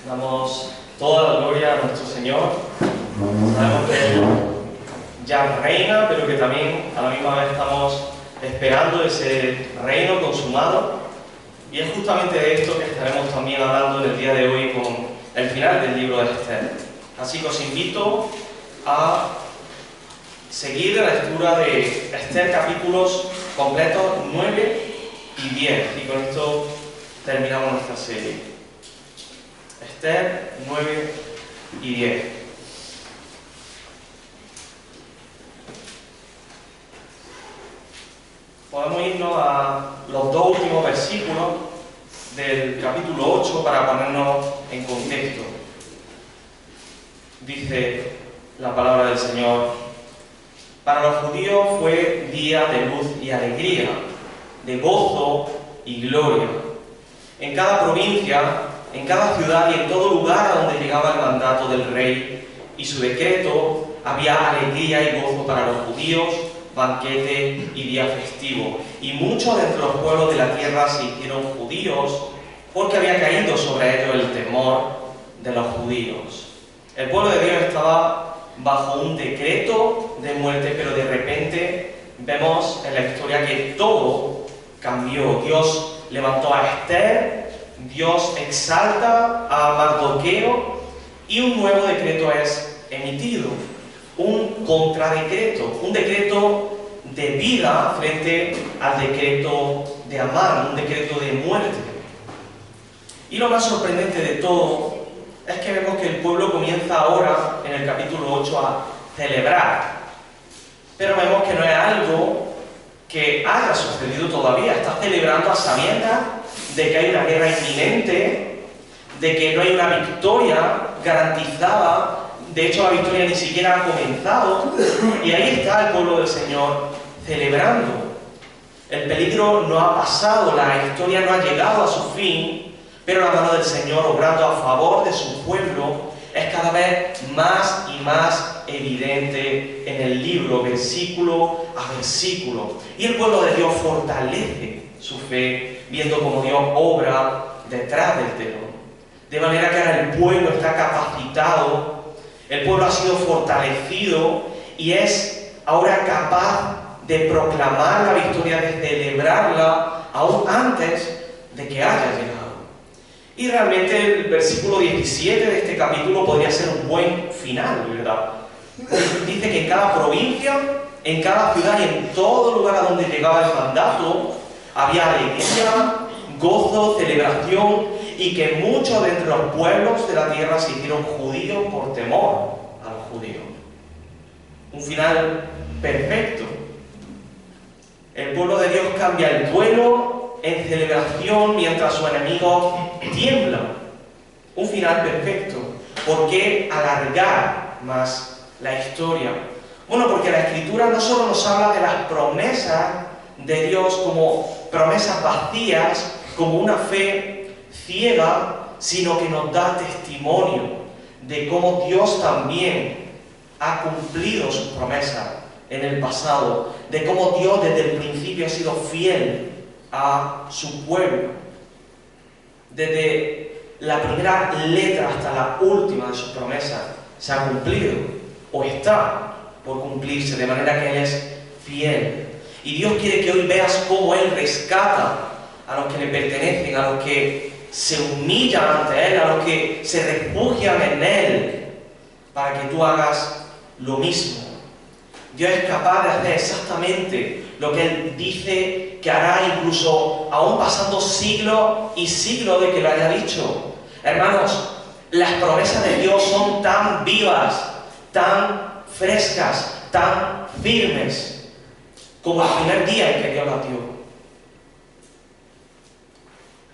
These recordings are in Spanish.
Damos toda la gloria a nuestro Señor. Sabemos que Él ya reina, pero que también a la misma vez estamos esperando ese reino consumado. Y es justamente de esto que estaremos también hablando en el día de hoy con el final del libro de Esther. Así que os invito a seguir la lectura de Esther, capítulos completos 9 y 10. Y con esto terminamos nuestra serie. Esther 9 y 10. Podemos irnos a los dos últimos versículos del capítulo 8 para ponernos en contexto. Dice la palabra del Señor: para los judíos fue día de luz y alegría, de gozo y gloria. En cada provincia, en cada ciudad y en todo lugar a donde llegaba el mandato del rey y su decreto, había alegría y gozo para los judíos, banquete y día festivo. Y muchos de entre los pueblos de la tierra se hicieron judíos, porque había caído sobre ellos el temor de los judíos. El pueblo de Dios estaba bajo un decreto de muerte, pero de repente vemos en la historia que todo cambió. Dios levantó a Esther, Dios exalta a Mardoqueo y un nuevo decreto es emitido, un contradecreto, un decreto de vida frente al decreto de Amán, un decreto de muerte. Y lo más sorprendente de todo es que vemos que el pueblo comienza ahora, en el capítulo 8, a celebrar. Pero vemos que no es algo que haya sucedido todavía. Está celebrando a sabiendas de que hay una guerra inminente, de que no hay una victoria garantizada. De hecho, la victoria ni siquiera ha comenzado. Y ahí está el pueblo del Señor celebrando. El peligro no ha pasado, la historia no ha llegado a su fin, pero la mano del Señor, obrando a favor de su pueblo, es cada vez más y más evidente en el libro, versículo a versículo. Y el pueblo de Dios fortalece su fe, viendo cómo Dios obra detrás del telón. De manera que ahora el pueblo está capacitado, el pueblo ha sido fortalecido y es ahora capaz de proclamar la victoria, de celebrarla aún antes de que haya llegado. Y realmente el versículo 17 de este capítulo podría ser un buen final, ¿verdad? Dice que en cada provincia, en cada ciudad y en todo lugar a donde llegaba el mandato, había alegría, gozo, celebración, y que muchos de entre los pueblos de la tierra se hicieron judíos por temor a los judíos. Un final perfecto. El pueblo de Dios cambia el duelo en celebración mientras sus enemigos tiemblan. Un final perfecto. ¿Por qué alargar más la historia? Bueno, porque la Escritura no solo nos habla de las promesas de Dios como promesas vacías, como una fe ciega, sino que nos da testimonio de cómo Dios también ha cumplido sus promesas en el pasado, de cómo Dios desde el principio ha sido fiel a su pueblo. Desde la primera letra hasta la última de sus promesas se ha cumplido o está por cumplirse, de manera que Él es fiel. Y Dios quiere que hoy veas cómo Él rescata a los que le pertenecen, a los que se humillan ante Él, a los que se refugian en Él, para que tú hagas lo mismo. Dios es capaz de hacer exactamente lo que Él dice que hará, incluso aún pasando siglos y siglos de que lo haya dicho. Hermanos, las promesas de Dios son tan vivas, tan frescas, tan firmes, como el primer día en que Dios las dio.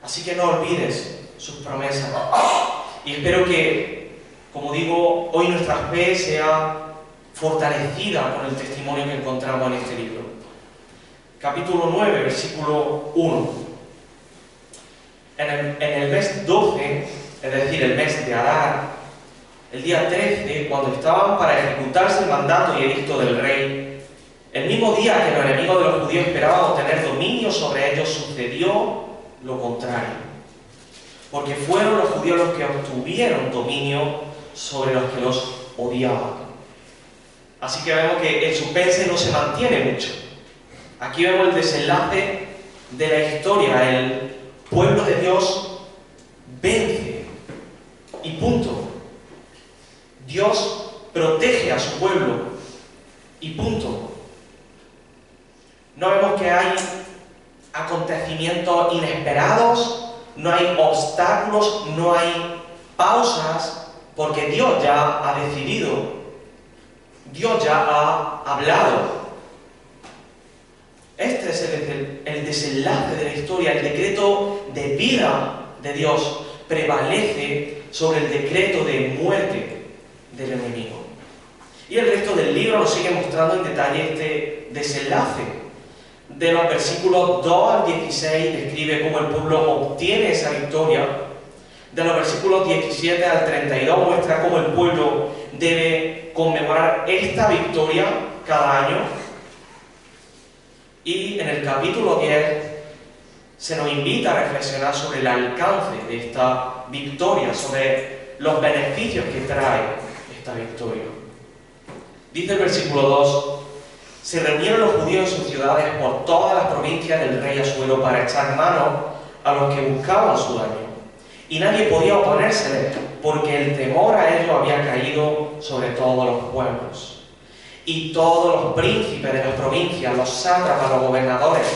Así que no olvides sus promesas. Y espero que, como digo, hoy nuestra fe sea fortalecida con el testimonio que encontramos en este libro. Capítulo 9, versículo 1. En el mes 12, es decir, el mes de Adar, el día 13, cuando estaban para ejecutarse el mandato y edicto del rey, el mismo día que los enemigos de los judíos esperaban obtener dominio sobre ellos, sucedió lo contrario. porque fueron los judíos los que obtuvieron dominio sobre los que los odiaban. Así que vemos que el suspense no se mantiene mucho. Aquí vemos el desenlace de la historia. El pueblo de Dios vence. Y punto. Dios protege a su pueblo. Y punto. No vemos que hay acontecimientos inesperados, no hay obstáculos, no hay pausas, porque Dios ya ha decidido. Dios ya ha hablado. Este es el desenlace de la historia. El decreto de vida de Dios prevalece sobre el decreto de muerte del enemigo. Y el resto del libro nos sigue mostrando en detalle este desenlace. De los versículos 2 al 16 describe cómo el pueblo obtiene esa victoria. De los versículos 17 al 32 muestra cómo el pueblo debe conmemorar esta victoria cada año. Y en el capítulo 10 se nos invita a reflexionar sobre el alcance de esta victoria, sobre los beneficios que trae esta victoria. Dice el versículo 2: se reunieron los judíos en sus ciudades por todas las provincias del rey Asuero para echar mano a los que buscaban su daño. Y nadie podía oponérsele, porque el temor a ellos había caído sobre todos los pueblos. Y todos los príncipes de las provincias, los sátrapas, los gobernadores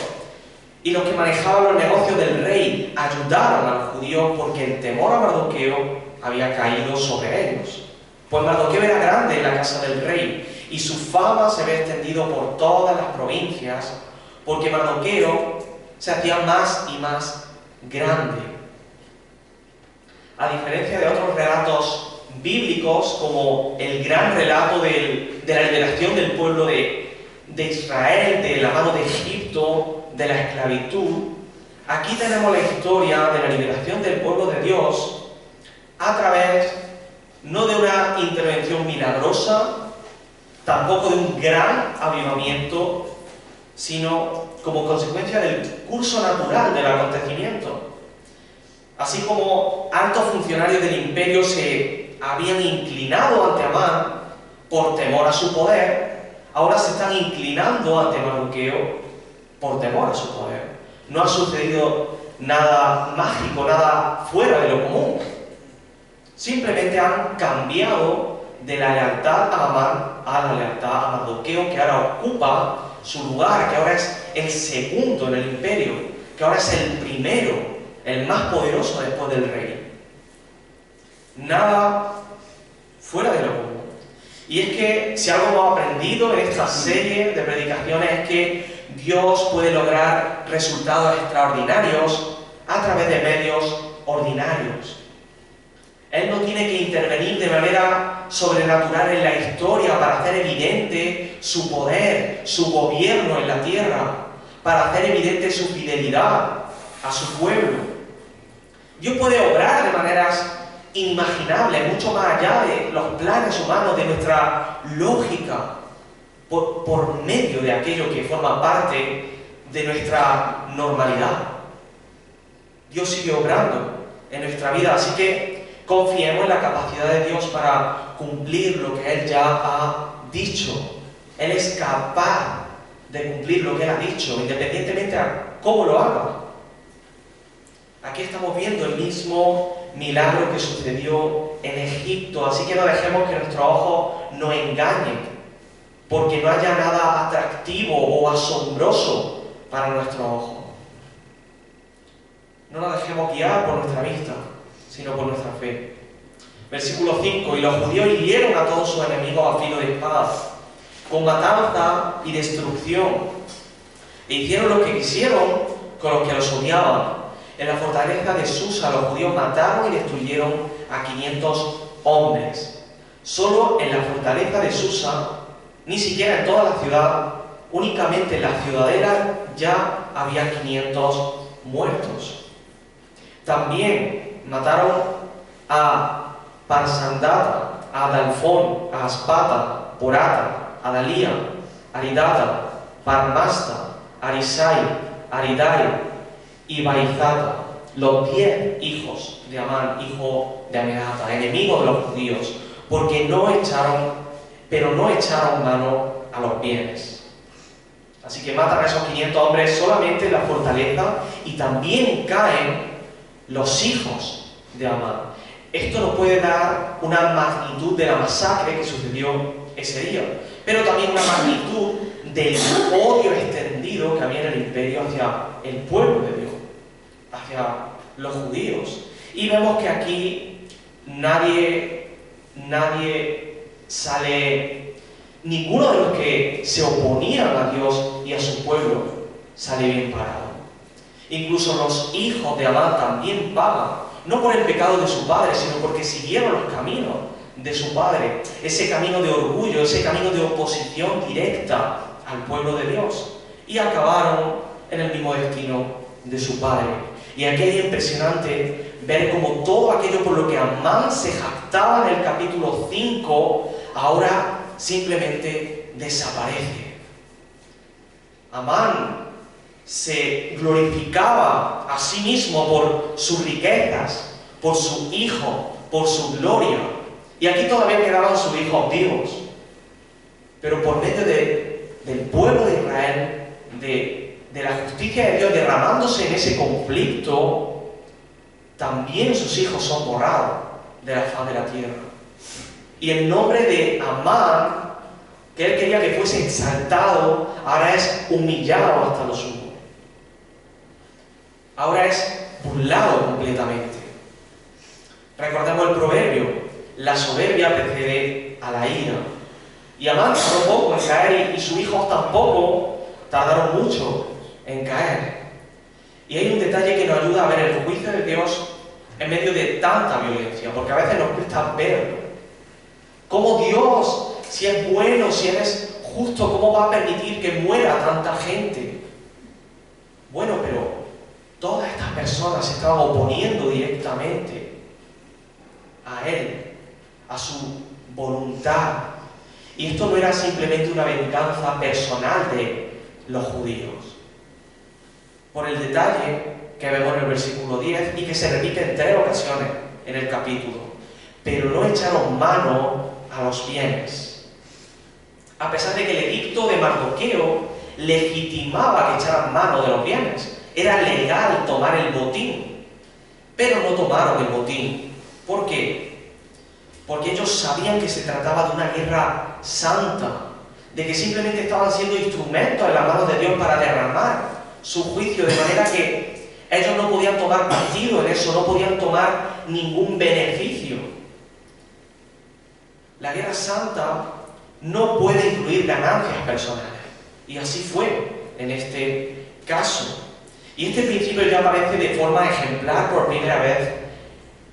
y los que manejaban los negocios del rey ayudaron a los judíos, porque el temor a Mardoqueo había caído sobre ellos. Pues Mardoqueo era grande en la casa del rey, y su fama se había extendido por todas las provincias, porque Mardoqueo se hacía más y más grande. A diferencia de otros relatos bíblicos, como el gran relato de la liberación del pueblo de Israel, de la mano de Egipto, de la esclavitud, aquí tenemos la historia de la liberación del pueblo de Dios a través no de una intervención milagrosa, tampoco de un gran avivamiento, sino como consecuencia del curso natural del acontecimiento. Así como altos funcionarios del imperio se habían inclinado ante Amán por temor a su poder, ahora se están inclinando ante Mardoqueo por temor a su poder. No ha sucedido nada mágico, nada fuera de lo común. Simplemente han cambiado de la lealtad a Amán a la lealtad a Mardoqueo, que ahora ocupa su lugar, que ahora es el segundo en el imperio, que ahora es el primero, el más poderoso después del rey. Nada fuera de lo común. Y es que si algo hemos aprendido en esta serie de predicaciones es que Dios puede lograr resultados extraordinarios a través de medios ordinarios. Él no tiene que intervenir de manera sobrenatural en la historia para hacer evidente su poder, su gobierno en la tierra, para hacer evidente su fidelidad a su pueblo. Dios puede obrar de maneras inimaginables, mucho más allá de los planes humanos, de nuestra lógica, por medio de aquello que forma parte de nuestra normalidad. Dios sigue obrando en nuestra vida, así que confiemos en la capacidad de Dios para cumplir lo que Él ya ha dicho. Él es capaz de cumplir lo que Él ha dicho, independientemente de cómo lo haga. Aquí estamos viendo el mismo milagro que sucedió en Egipto, así que no dejemos que nuestros ojos nos engañen, porque no haya nada atractivo o asombroso para nuestros ojos. No nos dejemos guiar por nuestra vista, sino por nuestra fe. Versículo 5: y los judíos hirieron a todos sus enemigos a filo de espada, con matanza y destrucción, e hicieron lo que quisieron con los que los odiaban. En la fortaleza de Susa los judíos mataron y destruyeron a 500 hombres. Solo en la fortaleza de Susa, ni siquiera en toda la ciudad, únicamente en la ciudadela ya había 500 muertos. También mataron a Parsandata, a Adalfón, a Aspata, Porata, a Dalía, Aridata, Parmasta, Arisai, Aridai y Baizata. los 10 hijos de Amán, hijo de Hamedata, enemigo de los judíos, porque no echaron mano a los bienes. Así que matan a esos 500 hombres solamente en la fortaleza y también caen los hijos de Amán. Esto nos puede dar una magnitud de la masacre que sucedió ese día, pero también una magnitud del odio extendido que había en el imperio hacia el pueblo de Dios, hacia los judíos. Y vemos que aquí nadie sale, ninguno de los que se oponían a Dios y a su pueblo sale bien parado. Incluso los hijos de Amán también pagan, no por el pecado de su padre, sino porque siguieron los caminos de su padre, ese camino de orgullo, ese camino de oposición directa al pueblo de Dios, y acabaron en el mismo destino de su padre. Y aquí es impresionante ver cómo todo aquello por lo que Amán se jactaba en el capítulo 5, ahora simplemente desaparece. Amán se glorificaba a sí mismo por sus riquezas, por su hijo, por su gloria. Y aquí todavía quedaban sus hijos vivos. Pero por medio del pueblo de Israel, de la justicia de Dios derramándose en ese conflicto, también sus hijos son borrados de la faz de la tierra. Y el nombre de Amán, que él quería que fuese exaltado, ahora es humillado hasta lo sumo. Ahora es burlado completamente. Recordemos el proverbio: la soberbia precede a la ira. Y Amán tardó poco en caer y sus hijos tampoco tardaron mucho en caer. Y hay un detalle que nos ayuda a ver el juicio de Dios en medio de tanta violencia, porque a veces nos cuesta verlo. ¿Cómo Dios, si es bueno, si eres justo, cómo va a permitir que muera tanta gente? Bueno, pero todas estas personas se estaban oponiendo directamente a Él, a su voluntad. Y esto no era simplemente una venganza personal de los judíos. Por el detalle que vemos en el versículo 10 y que se repite en 3 ocasiones en el capítulo. Pero no echaron mano a los bienes. A pesar de que el edicto de Mardoqueo legitimaba que echaran mano de los bienes. Era legal tomar el botín, pero no tomaron el botín. ¿Por qué? Porque ellos sabían que se trataba de una guerra santa, de que simplemente estaban siendo instrumentos en las manos de Dios para derramar su juicio, de manera que ellos no podían tomar partido en eso, no podían tomar ningún beneficio. La guerra santa no puede incluir ganancias personales, y así fue en este caso. Y este principio ya aparece de forma ejemplar por primera vez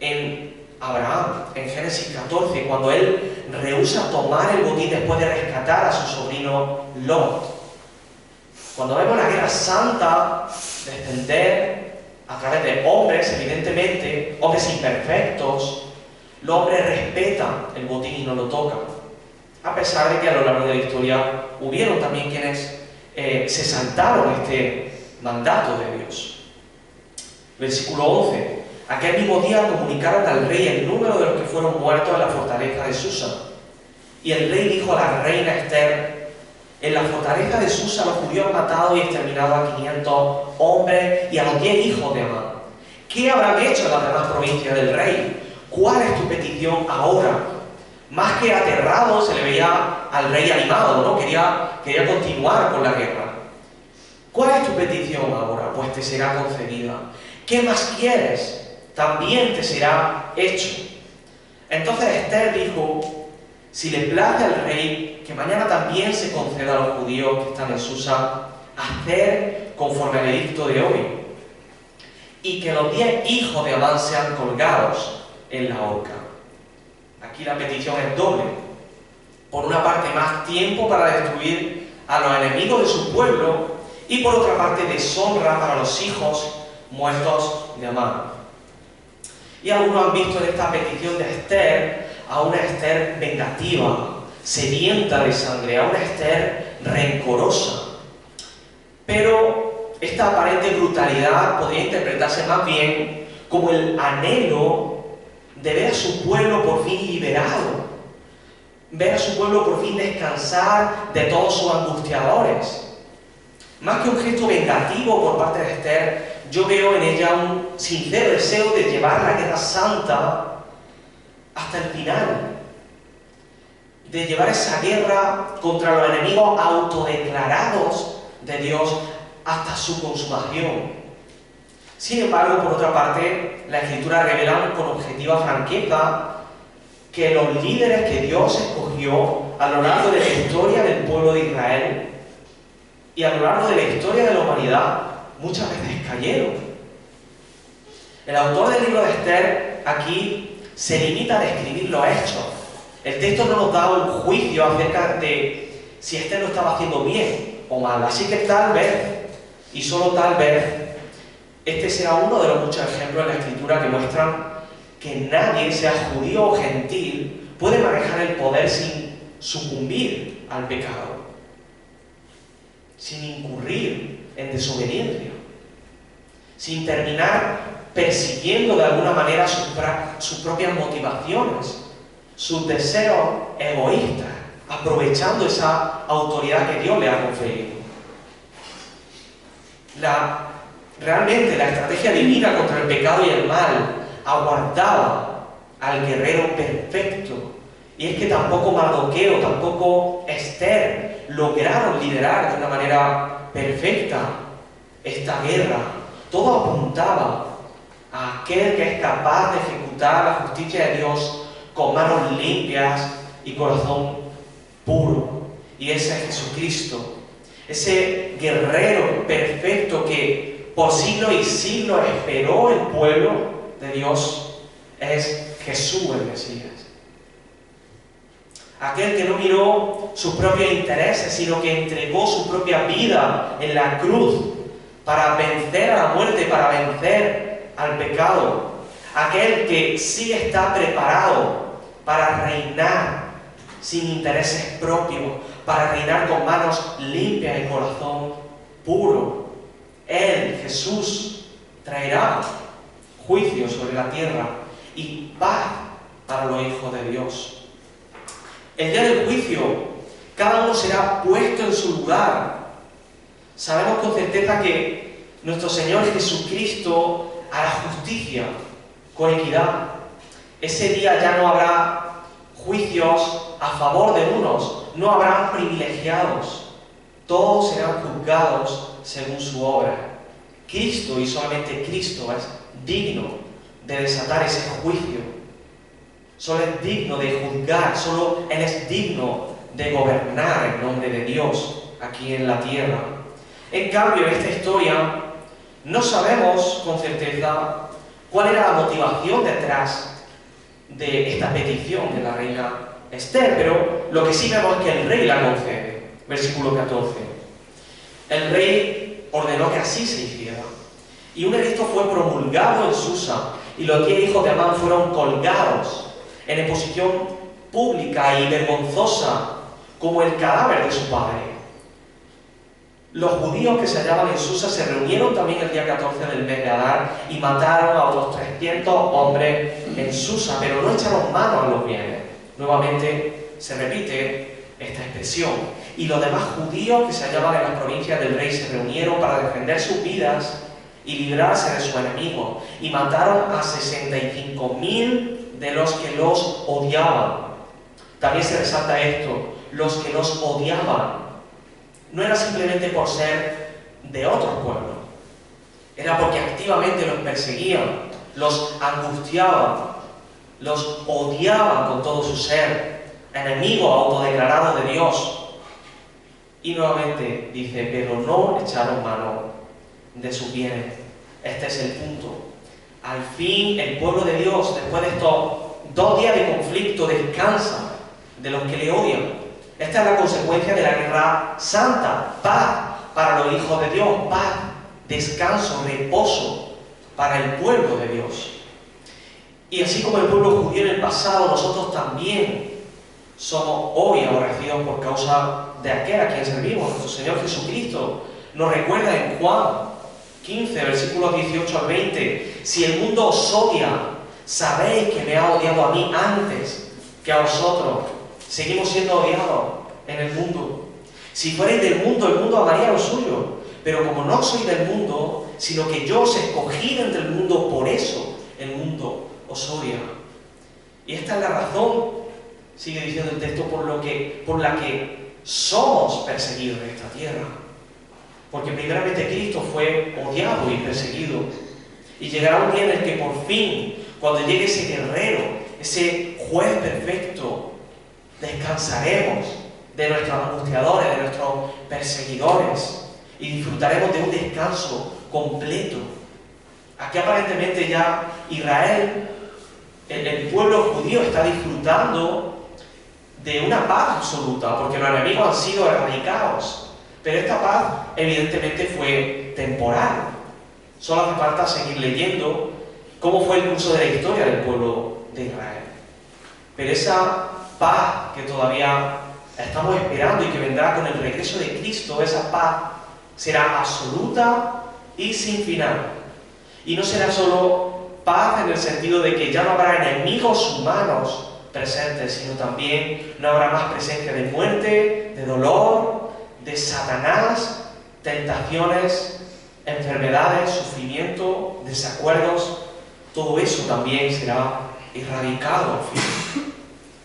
en Abraham, en Génesis 14, cuando él rehúsa tomar el botín después de rescatar a su sobrino Lot. Cuando vemos la guerra santa descender a través de hombres, evidentemente, hombres imperfectos, los hombres respetan el botín y no lo tocan. A pesar de que a lo largo de la historia hubieron también quienes se saltaron este mandato de Dios. Versículo 11. Aquel mismo día comunicaron al rey el número de los que fueron muertos en la fortaleza de Susa. Y el rey dijo a la reina Esther: en la fortaleza de Susa los judíos han matado y exterminado a 500 hombres y a los 10 hijos de Amán. ¿Qué habrán hecho en las demás provincias del rey? ¿Cuál es tu petición ahora? Más que aterrado, se le veía al rey animado, ¿no? Quería continuar con la guerra. ¿Cuál es tu petición ahora? Pues te será concedida. ¿Qué más quieres? También te será hecho. Entonces Esther dijo: si le place al rey, que mañana también se conceda a los judíos que están en Susa hacer conforme al edicto de hoy, y que los 10 hijos de Amán sean colgados en la horca. Aquí la petición es doble. Por una parte, más tiempo para destruir a los enemigos de su pueblo, y por otra parte, deshonra para los hijos muertos de Amán. Y algunos han visto en esta petición de Esther a una Esther vengativa, sedienta de sangre, a una Esther rencorosa. Pero esta aparente brutalidad podría interpretarse más bien como el anhelo de ver a su pueblo por fin liberado, ver a su pueblo por fin descansar de todos sus angustiadores. Más que un gesto vengativo por parte de Esther, yo veo en ella un sincero deseo de llevar la guerra santa hasta el final, de llevar esa guerra contra los enemigos autodeclarados de Dios hasta su consumación. Sin embargo, por otra parte, la Escritura revela con objetiva franqueza que los líderes que Dios escogió a lo largo de la historia del pueblo de Israel y a lo largo de la historia de la humanidad muchas veces cayeron. El autor del libro de Esther aquí se limita a describir los hechos. El texto no nos da un juicio acerca de si Esther lo estaba haciendo bien o mal. Así que tal vez, y solo tal vez, este sea uno de los muchos ejemplos en la Escritura que muestran que nadie, sea judío o gentil, puede manejar el poder sin sucumbir al pecado, sin incurrir en desobediencia, sin terminar persiguiendo de alguna manera sus propias motivaciones, sus deseos egoístas, aprovechando esa autoridad que Dios le ha conferido. Realmente la estrategia divina contra el pecado y el mal aguardaba al guerrero perfecto. Y es que tampoco Mardoqueo, tampoco Esther lograron liderar de una manera perfecta esta guerra. Todo apuntaba a aquel que es capaz de ejecutar la justicia de Dios con manos limpias y corazón puro. Y ese es Jesucristo, ese guerrero perfecto que por siglos y siglos esperó el pueblo de Dios, es Jesús el Mesías. Aquel que no miró sus propios intereses, sino que entregó su propia vida en la cruz para vencer a la muerte, para vencer al pecado. Aquel que sí está preparado para reinar sin intereses propios, para reinar con manos limpias y corazón puro. Él, Jesús, traerá juicio sobre la tierra y paz para los hijos de Dios. El día del juicio, cada uno será puesto en su lugar. Sabemos con certeza que nuestro Señor Jesucristo hará justicia con equidad. Ese día ya no habrá juicios a favor de unos, no habrán privilegiados. Todos serán juzgados según su obra. Cristo, y solamente Cristo, es digno de desatar ese juicio. Solo es digno de juzgar, solo Él es digno de gobernar en nombre de Dios aquí en la tierra. En cambio, en esta historia no sabemos con certeza cuál era la motivación detrás de esta petición de la reina Esther, pero lo que sí vemos es que el rey la concede. Versículo 14. El rey ordenó que así se hiciera. Y un edicto fue promulgado en Susa, y los 10 hijos de Amán fueron colgados en exposición pública y vergonzosa como el cadáver de su padre. Los judíos que se hallaban en Susa se reunieron también el día 14 del mes de Adar y mataron a otros 300 hombres en Susa, pero no echaron mano a los bienes. Nuevamente se repite esta expresión. Y los demás judíos que se hallaban en las provincias del rey se reunieron para defender sus vidas y librarse de sus enemigos, y mataron a 65.000 de los que los odiaban. También se resalta esto: los que los odiaban. No era simplemente por ser de otro pueblo, era porque activamente los perseguían, los angustiaban, los odiaban con todo su ser, enemigos autodeclarados de Dios. Y nuevamente dice, pero no echaron mano de sus bienes. Este es el punto. Al fin el pueblo de Dios, después de estos 2 días de conflicto, descansa de los que le odian. Esta es la consecuencia de la guerra santa: paz para los hijos de Dios, paz, descanso, reposo para el pueblo de Dios. Y así como el pueblo judío en el pasado, nosotros también somos hoy aborrecidos por causa de aquel a quien servimos. Nuestro Señor Jesucristo nos recuerda en Juan 15, versículos 18 al 20. Si el mundo os odia, sabéis que me ha odiado a mí antes que a vosotros. Seguimos siendo odiados en el mundo. Si fuerais del mundo, el mundo amaría lo suyo. Pero como no sois del mundo, sino que yo os he escogido entre el mundo, por eso el mundo os odia. Y esta es la razón, sigue diciendo el texto, por la que somos perseguidos en esta tierra. Porque primeramente Cristo fue odiado y perseguido. Y llegará un día en el que por fin, cuando llegue ese guerrero, ese juez perfecto, descansaremos de nuestros angustiadores, de nuestros perseguidores, y disfrutaremos de un descanso completo. Aquí aparentemente ya Israel, el pueblo judío, está disfrutando de una paz absoluta, porque los enemigos han sido erradicados. Pero esta paz evidentemente fue temporal. Solo hace falta seguir leyendo cómo fue el curso de la historia del pueblo de Israel. Pero esa paz que todavía estamos esperando y que vendrá con el regreso de Cristo, esa paz será absoluta y sin final. Y no será solo paz en el sentido de que ya no habrá enemigos humanos presentes, sino también no habrá más presencia de muerte, de dolor, de Satanás, tentaciones, enfermedades, sufrimiento, desacuerdos. Todo eso también será erradicado al fin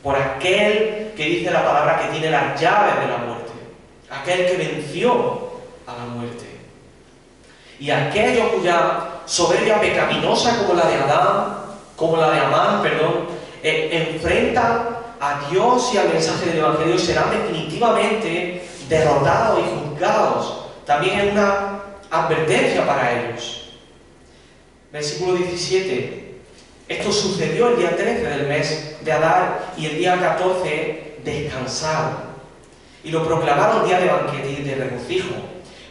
por aquel que dice la palabra que tiene las llaves de la muerte, aquel que venció a la muerte. Y aquellos cuya soberbia pecaminosa como la de Amán, enfrentan a Dios y al mensaje del Evangelio, serán definitivamente derrotados y juzgados. También es una advertencia para ellos. Versículo 17. Esto sucedió el día 13 del mes de Adar, y el día 14 descansaron. Y lo proclamaron día de banquete y de regocijo.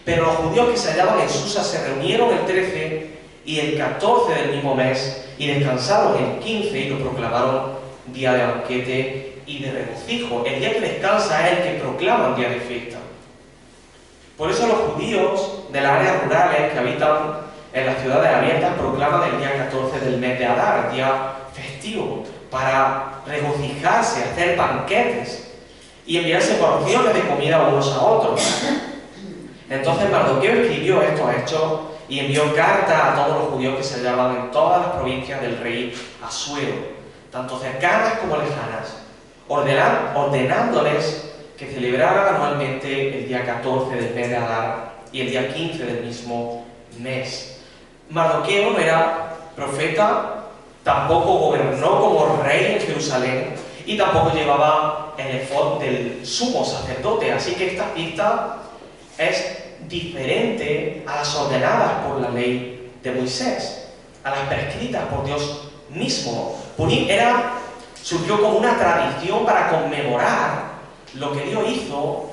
Pero los judíos que se hallaban en Susa se reunieron el 13 y el 14 del mismo mes, y descansaron el 15 y lo proclamaron día de banquete y de regocijo. El día que descansa es el que proclaman día de fiesta. Por eso los judíos de las áreas rurales que habitan en las ciudades abiertas proclaman el día 14 del mes de Adar, el día festivo, para regocijarse, hacer banquetes y enviarse porciones de comida unos a otros. Entonces Mardoqueo escribió estos hechos y envió cartas a todos los judíos que se hallaban en todas las provincias del rey Asuero, tanto cercanas como lejanas, ordenándoles que celebraran anualmente el día 14 del mes de Adar y el día 15 del mismo mes. Mardoqueo no era profeta, tampoco gobernó como rey en Jerusalén y tampoco llevaba el efod del sumo sacerdote, así que esta fiesta es diferente a las ordenadas por la ley de Moisés, a las prescritas por Dios mismo. Purim surgió como una tradición para conmemorar lo que Dios hizo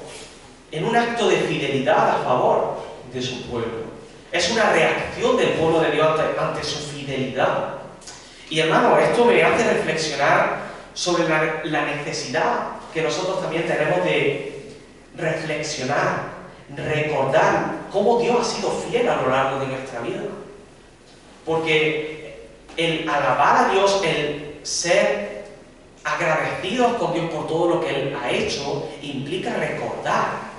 en un acto de fidelidad a favor de su pueblo. Es una reacción del pueblo de Dios ante su fidelidad. Y hermano, esto me hace reflexionar sobre la necesidad que nosotros también tenemos de reflexionar, recordar cómo Dios ha sido fiel a lo largo de nuestra vida. Porque el alabar a Dios, el ser agradecidos con Dios por todo lo que Él ha hecho, implica recordar.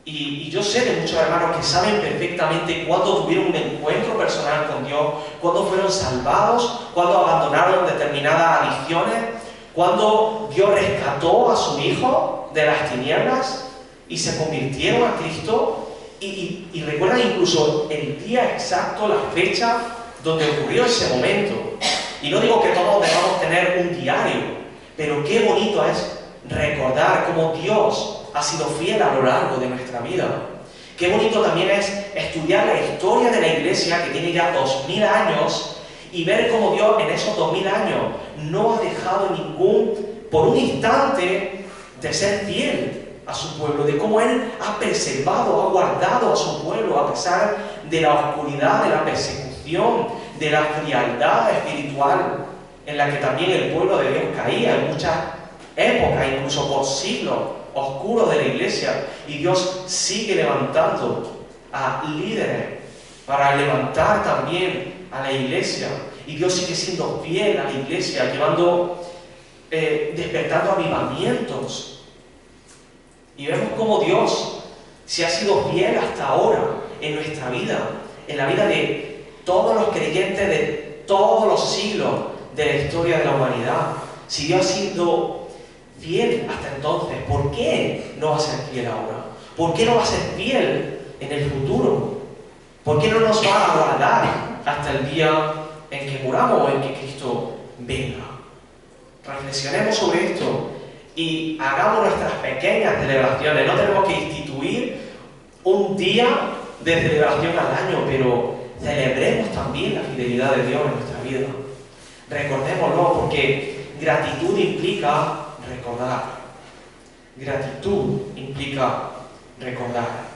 Y yo sé de muchos hermanos que saben perfectamente cuándo tuvieron un encuentro personal con Dios, cuándo fueron salvados, cuándo abandonaron determinadas adicciones, cuándo Dios rescató a su hijo de las tinieblas y se convirtieron a Cristo, y recuerdan incluso el día exacto, la fecha donde ocurrió ese momento. Y no digo que todos debamos tener un diario, pero qué bonito es recordar cómo Dios ha sido fiel a lo largo de nuestra vida. Qué bonito también es estudiar la historia de la Iglesia, que tiene ya 2000 años, y ver cómo Dios en esos 2000 años no ha dejado por un instante de ser fiel a su pueblo, de cómo Él ha preservado, ha guardado a su pueblo a pesar de la oscuridad, de la persecución, de la frialdad espiritual en la que también el pueblo de Dios caía en muchas épocas, incluso por siglos oscuros de la Iglesia, y Dios sigue levantando a líderes para levantar también a la iglesia. Y Dios sigue siendo fiel a la iglesia, despertando avivamientos. Y vemos cómo Dios se ha sido fiel hasta ahora en nuestra vida, en la vida de todos los creyentes de todos los siglos de la historia de la humanidad. Si Dios ha sido fiel hasta entonces, ¿por qué no va a ser fiel ahora? ¿Por qué no va a ser fiel en el futuro? ¿Por qué no nos va a guardar hasta el día en que muramos o en que Cristo venga? Reflexionemos sobre esto y hagamos nuestras pequeñas celebraciones. No tenemos que instituir un día de celebración al año, pero celebremos también la fidelidad de Dios en nuestra vida. Recordémoslo, porque gratitud implica recordar. Gratitud implica recordar.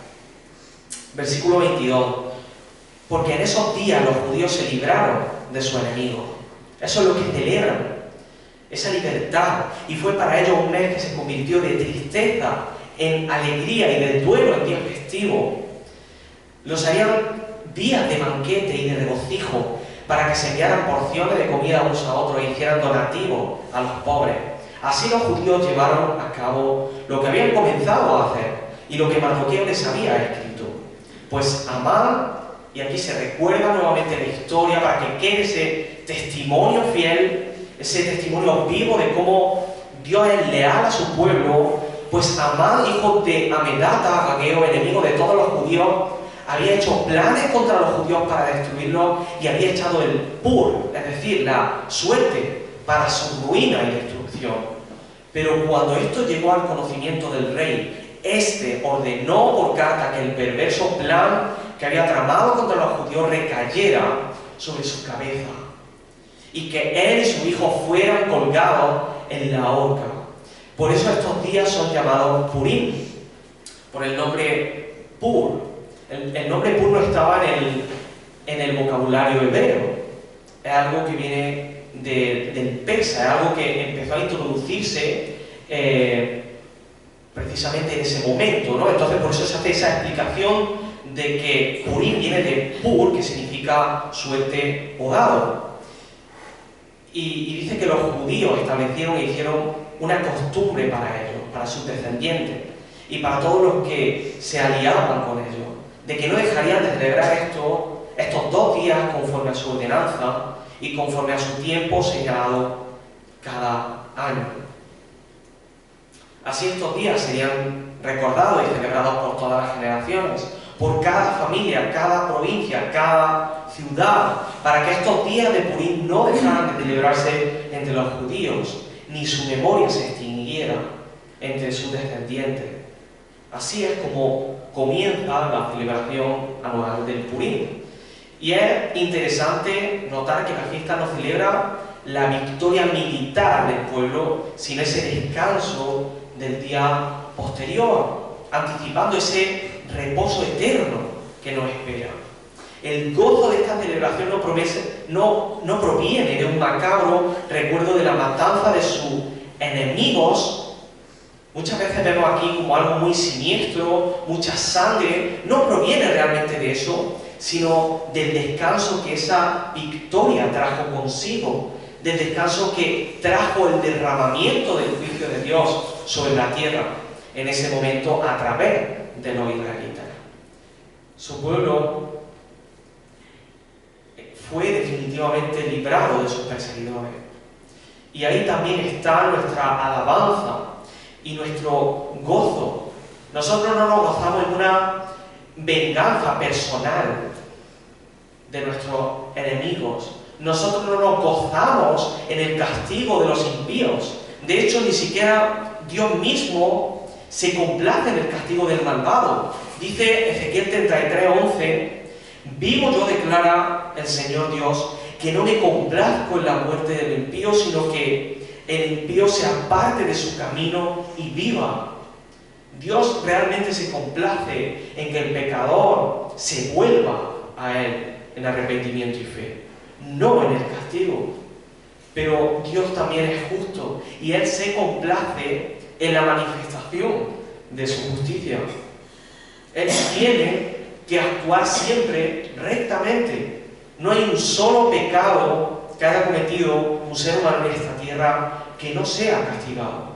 Versículo 22. Porque en esos días los judíos se libraron de su enemigo. Eso es lo que celebran, esa libertad. Y fue para ellos un mes que se convirtió de tristeza en alegría y de duelo en día festivo. Los harían días de banquete y de regocijo para que se enviaran porciones de comida unos a otros e hicieran donativos a los pobres. Así los judíos llevaron a cabo lo que habían comenzado a hacer y lo que Mardoqueo les había escrito. Pues Amán, y aquí se recuerda nuevamente la historia para que quede ese testimonio fiel, ese testimonio vivo de cómo Dios es leal a su pueblo. Pues Amán, hijo de Amedata, Agageo, enemigo de todos los judíos, había hecho planes contra los judíos para destruirlos y había echado el pur, es decir, la suerte, para su ruina y destrucción. Pero cuando esto llegó al conocimiento del rey, éste ordenó por carta que el perverso plan que había tramado contra los judíos recayera sobre su cabeza y que él y su hijo fueran colgados en la horca. Por eso estos días son llamados Purim, por el nombre Pur. El nombre Pur no estaba en el vocabulario hebreo. Es algo que viene del persa, es algo que empezó a introducirse precisamente en ese momento, ¿no? Entonces por eso se hace esa explicación de que Purim viene de Pur, que significa suerte o dado. Y dice que los judíos establecieron e hicieron una costumbre para ellos, para sus descendientes y para todos los que se aliaban con ellos, de que no dejarían de celebrar estos 2 días conforme a su ordenanza y conforme a su tiempo señalado cada año. Así estos días serían recordados y celebrados por todas las generaciones, por cada familia, cada provincia, cada ciudad, para que estos días de Purim no dejaran de celebrarse entre los judíos, ni su memoria se extinguiera entre sus descendientes. Así es como comienza la celebración anual del Purim. Y es interesante notar que la fiesta no celebra la victoria militar del pueblo, sino ese descanso del día posterior, anticipando ese reposo eterno que nos espera. El gozo de esta celebración no proviene de un macabro recuerdo de la matanza de sus enemigos. Muchas veces vemos aquí como algo muy siniestro, mucha sangre. No proviene realmente de eso, sino del descanso que esa victoria trajo consigo, del descanso que trajo el derramamiento del juicio de Dios sobre la tierra en ese momento a través de los israelitas. Su pueblo fue definitivamente librado de sus perseguidores. Y ahí también está nuestra alabanza y nuestro gozo. Nosotros no nos gozamos en una venganza personal de nuestros enemigos. Nosotros no nos gozamos en el castigo de los impíos. De hecho, ni siquiera Dios mismo se complace en el castigo del malvado. Dice Ezequiel 33:11: vivo yo, declara el Señor Dios, que no me complazco en la muerte del impío, sino que el impío se aparte de su camino y viva. Dios realmente se complace en que el pecador se vuelva a Él en arrepentimiento y fe, no en el castigo. Pero Dios también es justo y Él se complace en la manifestación de su justicia. Él tiene que actuar siempre rectamente. No hay un solo pecado que haya cometido un ser humano en esta tierra que no sea castigado,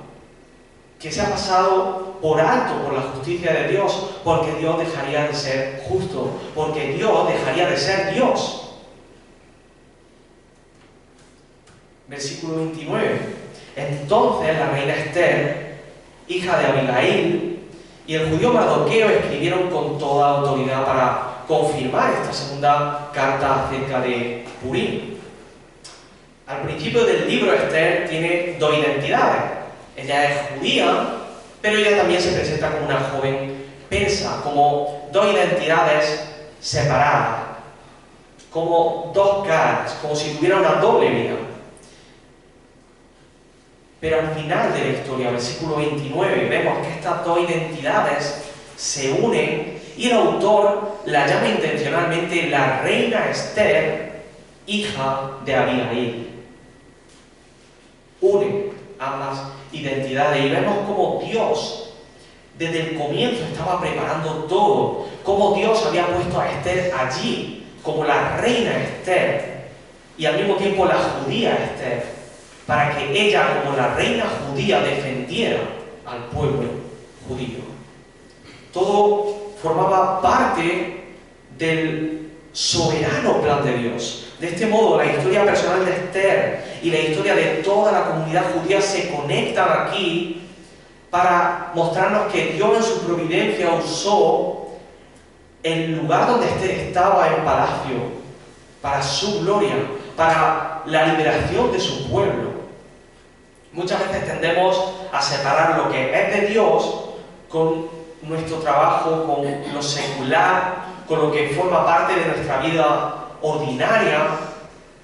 que sea pasado por alto por la justicia de Dios, porque Dios dejaría de ser justo, porque Dios dejaría de ser Dios. Versículo 29. Entonces la reina Esther, hija de Abigail, y el judío Mardoqueo escribieron con toda autoridad para confirmar esta segunda carta acerca de Purim. Al principio del libro, Esther tiene dos identidades. Ella es judía, pero ella también se presenta como una joven persa, como dos identidades separadas, como dos caras, como si tuviera una doble vida. Pero al final de la historia, versículo 29, vemos que estas dos identidades se unen y el autor la llama intencionalmente la reina Esther, hija de Abigail. Une ambas identidades y vemos cómo Dios desde el comienzo estaba preparando todo, cómo Dios había puesto a Esther allí como la reina Esther y al mismo tiempo la judía Esther, para que ella como la reina judía defendiera al pueblo judío. Todo formaba parte del soberano plan de Dios. De este modo, la historia personal de Esther y la historia de toda la comunidad judía se conectan aquí para mostrarnos que Dios en su providencia usó el lugar donde Esther estaba en palacio para su gloria, para la liberación de su pueblo. Muchas veces tendemos a separar lo que es de Dios con nuestro trabajo, con lo secular, con lo que forma parte de nuestra vida ordinaria,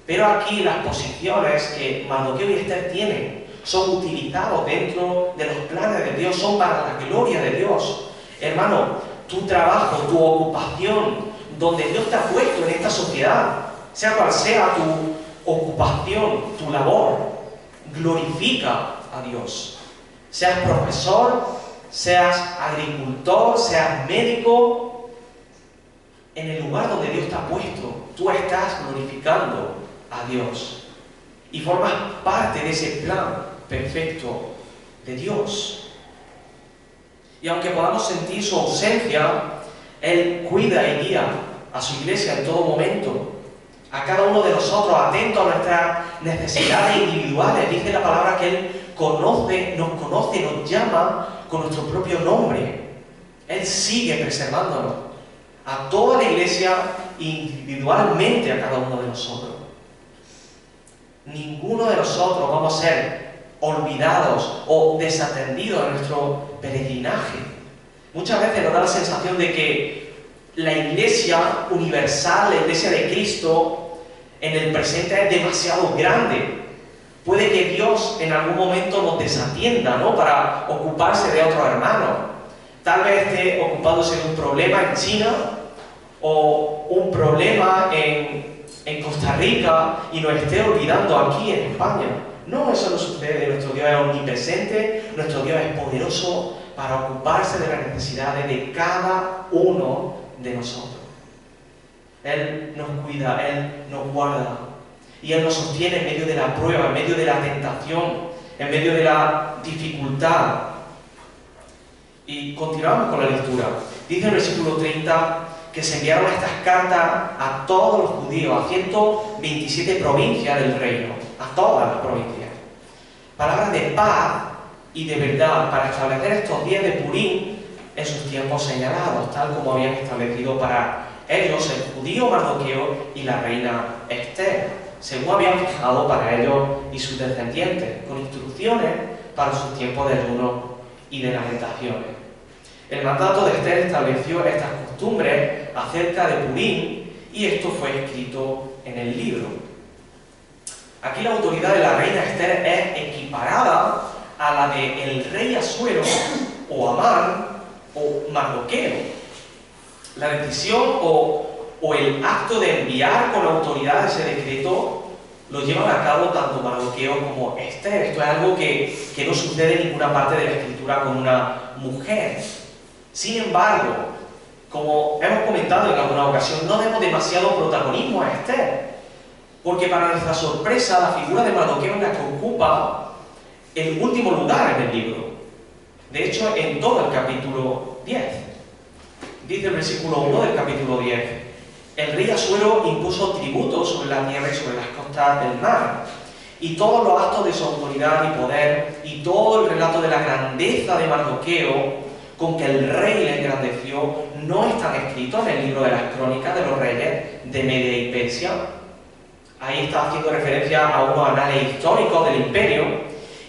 pero aquí las posiciones que Mardoqueo y Esther tienen son utilizados dentro de los planes de Dios, son para la gloria de Dios. Hermano, tu trabajo, tu ocupación, donde Dios te ha puesto en esta sociedad, sea cual sea tu ocupación, tu labor, glorifica a Dios. Seas profesor, seas agricultor, seas médico, en el lugar donde Dios te ha puesto, tú estás glorificando a Dios y formas parte de ese plan perfecto de Dios. Y aunque podamos sentir su ausencia, Él cuida y guía a su iglesia en todo momento, a cada uno de nosotros, atento a nuestras necesidades individuales. Dice la palabra que Él conoce, nos llama con nuestro propio nombre. Él sigue preservándonos a toda la iglesia individualmente, a cada uno de nosotros. Ninguno de nosotros vamos a ser olvidados o desatendidos en nuestro peregrinaje. Muchas veces nos da la sensación de que la iglesia universal, la iglesia de Cristo, en el presente es demasiado grande. Puede que Dios en algún momento nos desatienda, ¿no?, para ocuparse de otros hermanos. Tal vez esté ocupándose de un problema en China o un problema en Costa Rica y nos esté olvidando aquí en España. No, eso no sucede. Nuestro Dios es omnipresente, nuestro Dios es poderoso para ocuparse de las necesidades de cada uno de nosotros. Él nos cuida, Él nos guarda y Él nos sostiene en medio de la prueba, en medio de la tentación, en medio de la dificultad. Y continuamos con la lectura. Dice el versículo 30 que se enviaron estas cartas a todos los judíos, a 127 provincias del reino, a todas las provincias. Palabras de paz y de verdad para establecer estos días de Purim en sus tiempos señalados, tal como habían establecido para ellos el judío Mardoqueo y la reina Esther, según habían fijado para ellos y sus descendientes, con instrucciones para sus tiempos de ayuno y de lamentaciones. El mandato de Esther estableció estas costumbres acerca de Purim y esto fue escrito en el libro. Aquí la autoridad de la reina Esther es equiparada a la del rey Asuero o Amán o Mardoqueo. La decisión o el acto de enviar con autoridad ese decreto lo llevan a cabo tanto Mardoqueo como Esther. Esto es algo que no sucede en ninguna parte de la Escritura con una mujer. Sin embargo, como hemos comentado en alguna ocasión, no demos demasiado protagonismo a Esther, porque para nuestra sorpresa la figura de Mardoqueo es la que ocupa el último lugar en el libro. De hecho, en todo el capítulo 10. Dice el versículo 1 del capítulo 10: el rey Asuero impuso tributos sobre la tierra y sobre las costas del mar, y todos los actos de su autoridad y poder, y todo el relato de la grandeza de Mardoqueo con que el rey le engrandeció, no están escritos en el libro de las crónicas de los reyes de Media y Persia. Ahí está haciendo referencia a unos anales históricos del imperio,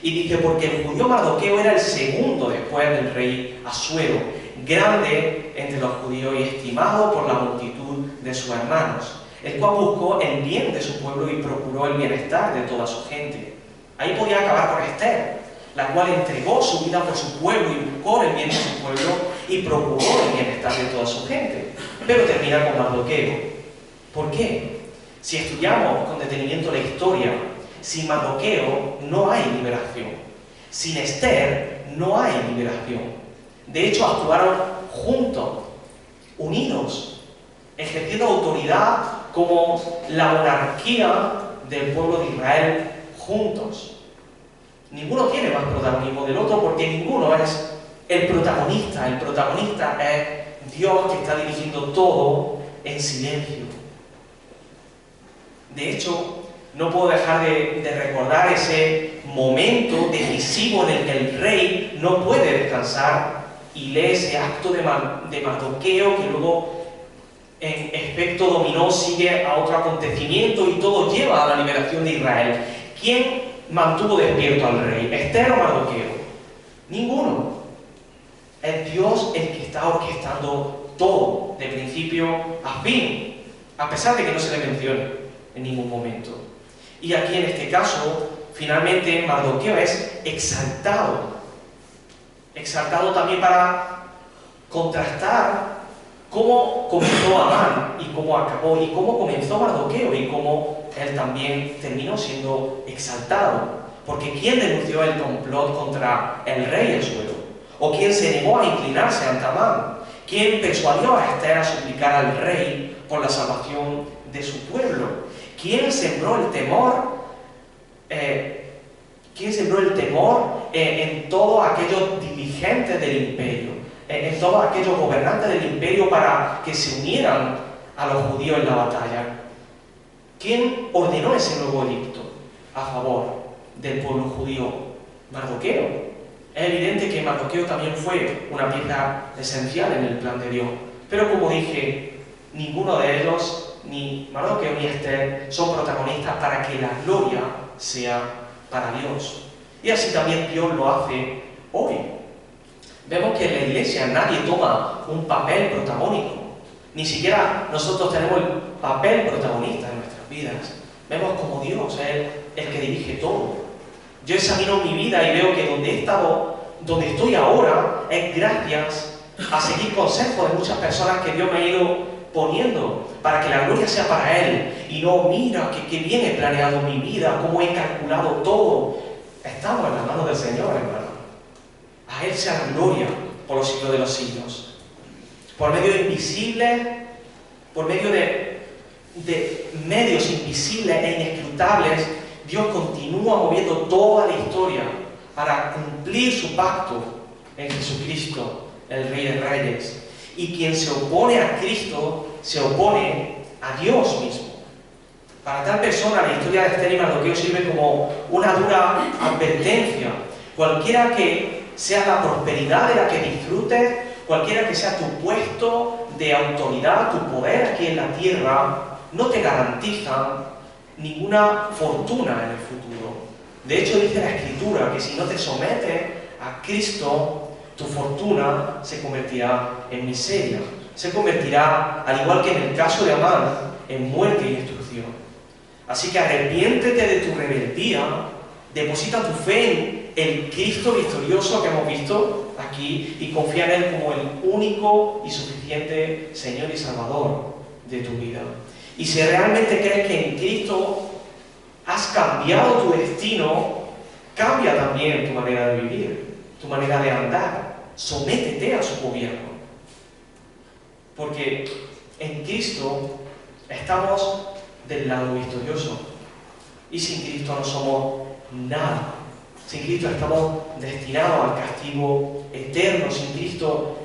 y dice: porque el judío Mardoqueo era el segundo después del rey Asuero, grande entre los judíos y estimado por la multitud de sus hermanos, el cual buscó el bien de su pueblo y procuró el bienestar de toda su gente. Ahí podía acabar con Esther, la cual entregó su vida por su pueblo y buscó el bien de su pueblo y procuró el bienestar de toda su gente. Pero termina con Mardoqueo. ¿Por qué? Si estudiamos con detenimiento la historia, sin Mardoqueo no hay liberación. Sin Esther no hay liberación. De hecho, actuaron juntos, unidos, ejerciendo autoridad como la monarquía del pueblo de Israel juntos. Ninguno tiene más protagonismo del otro porque ninguno es el protagonista. El protagonista es Dios, que está dirigiendo todo en silencio. De hecho, no puedo dejar de recordar ese momento decisivo en el que el rey no puede descansar y lee ese acto de Mardoqueo, que luego en efecto dominó, sigue a otro acontecimiento y todo lleva a la liberación de Israel. ¿Quién mantuvo despierto al rey? ¿Esther o Mardoqueo? Ninguno. Es Dios el que está orquestando todo, de principio a fin, a pesar de que no se le mencione en ningún momento. Y aquí en este caso, finalmente Mardoqueo es exaltado. Exaltado también para contrastar cómo comenzó Amán y cómo acabó, y cómo comenzó Mardoqueo y cómo él también terminó siendo exaltado. Porque ¿quién denunció el complot contra el rey Asuero? ¿O quién se negó a inclinarse ante Amán? ¿Quién persuadió a Esther a suplicar al rey por la salvación de su pueblo? ¿Quién sembró el temor? ¿Quién sembró el temor en todos aquellos dirigentes del imperio, en todos aquellos gobernantes del imperio, para que se unieran a los judíos en la batalla? ¿Quién ordenó ese nuevo edicto a favor del pueblo judío? Mardoqueo. Es evidente que Mardoqueo también fue una pieza esencial en el plan de Dios, pero como dije, ninguno de ellos, ni Mardoqueo ni Esther, son protagonistas para que la gloria sea para Dios. Y así también Dios lo hace hoy. Vemos que en la iglesia nadie toma un papel protagónico. Ni siquiera nosotros tenemos el papel protagonista en nuestras vidas. Vemos como Dios es el que dirige todo. Yo examino mi vida y veo que donde he estado, donde estoy ahora, es gracias a seguir consejos de muchas personas que Dios me ha ido poniendo para que la gloria sea para Él. Y no, mira, que bien he planeado mi vida, cómo he calculado todo. Estamos en las manos del Señor, hermano. A Él sea la gloria por los siglos de los siglos. Por medio de invisibles, por medio de medios invisibles e inescrutables, Dios continúa moviendo toda la historia para cumplir su pacto en Jesucristo, el Rey de Reyes. Y quien se opone a Cristo, se opone a Dios mismo. Para tal persona, la historia de Esther y Mardoqueo sirve como una dura advertencia. Cualquiera que sea la prosperidad de la que disfrutes, cualquiera que sea tu puesto de autoridad, tu poder aquí en la tierra, no te garantizan ninguna fortuna en el futuro. De hecho, dice la Escritura que si no te sometes a Cristo, tu fortuna se convertirá en miseria. Se convertirá, al igual que en el caso de Amán, en muerte y destrucción. Así que arrepiéntete de tu rebeldía, deposita tu fe en el Cristo victorioso que hemos visto aquí y confía en Él como el único y suficiente Señor y Salvador de tu vida. Y si realmente crees que en Cristo has cambiado tu destino, cambia también tu manera de vivir, tu manera de andar. Sométete a su gobierno. porque en Cristo estamos del lado victorioso. Y sin Cristo no somos nada. Sin Cristo estamos destinados al castigo eterno. Sin Cristo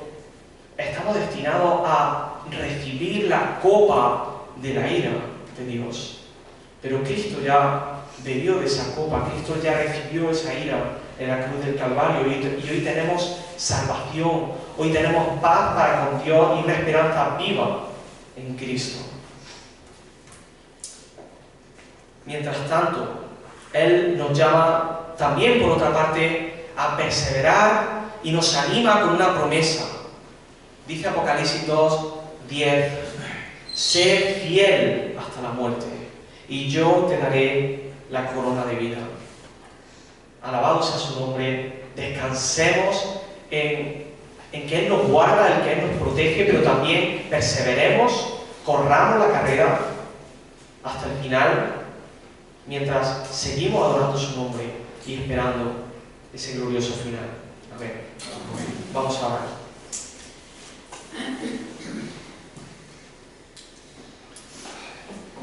estamos destinados a recibir la copa de la ira de Dios. Pero Cristo ya bebió de esa copa. Cristo ya recibió esa ira en la cruz del Calvario. Y hoy tenemos salvación. Hoy tenemos paz para con Dios y una esperanza viva en Cristo. Mientras tanto, Él nos llama también, por otra parte, a perseverar y nos anima con una promesa. Dice Apocalipsis 2:10: sé fiel hasta la muerte, y yo te daré la corona de vida. Alabado sea su nombre. Descansemos en que Él nos guarda, en que Él nos protege, pero también perseveremos, corramos la carrera hasta el final, mientras seguimos adorando su nombre y esperando ese glorioso final. Amén. Vamos a orar.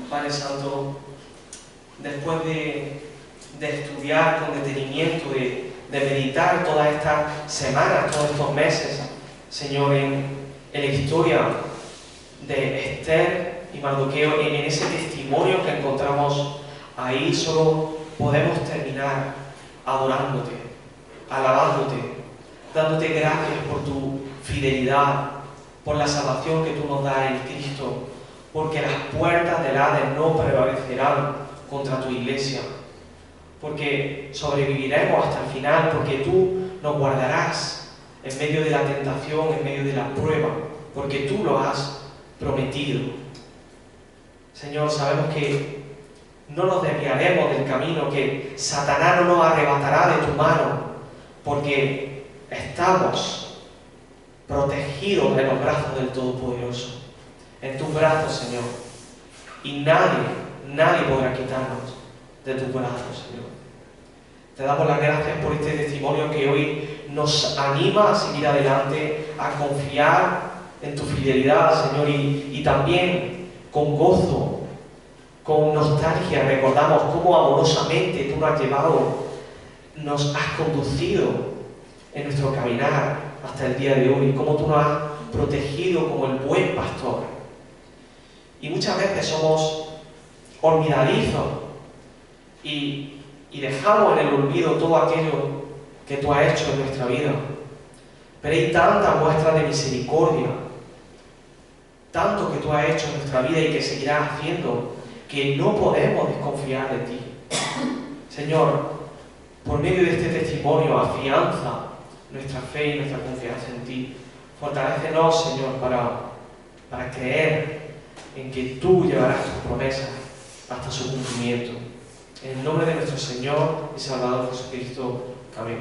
Padre Santo, después de estudiar con detenimiento, de meditar todas estas semanas, todos estos meses, Señor, en la historia de Esther y Mardoqueo, en ese testimonio que encontramos ahí, solo podemos terminar adorándote, alabándote, dándote gracias por tu fidelidad, por la salvación que tú nos das en Cristo, porque las puertas del Hades no prevalecerán contra tu iglesia, porque sobreviviremos hasta el final, porque tú nos guardarás en medio de la tentación, en medio de la prueba, porque tú lo has prometido. Señor, sabemos que no nos desviaremos del camino, que Satanás no nos arrebatará de tu mano, porque estamos protegidos en los brazos del Todopoderoso, en tus brazos, Señor, y nadie podrá quitarnos de tus brazos, Señor. Te damos las gracias por este testimonio que hoy nos anima a seguir adelante, a confiar en tu fidelidad, Señor, y también con gozo, con nostalgia, recordamos cómo amorosamente tú nos has llevado, nos has conducido en nuestro caminar hasta el día de hoy, cómo tú nos has protegido como el buen pastor. Y muchas veces somos olvidadizos y dejamos en el olvido todo aquello que tú has hecho en nuestra vida. Pero hay tantas muestras de misericordia, tanto que tú has hecho en nuestra vida y que seguirás haciendo, que no podemos desconfiar de ti. Señor, por medio de este testimonio, afianza nuestra fe y nuestra confianza en ti. Fortalécenos, Señor, para creer en que tú llevarás tus promesas hasta su cumplimiento. En el nombre de nuestro Señor y Salvador Jesucristo. Amén.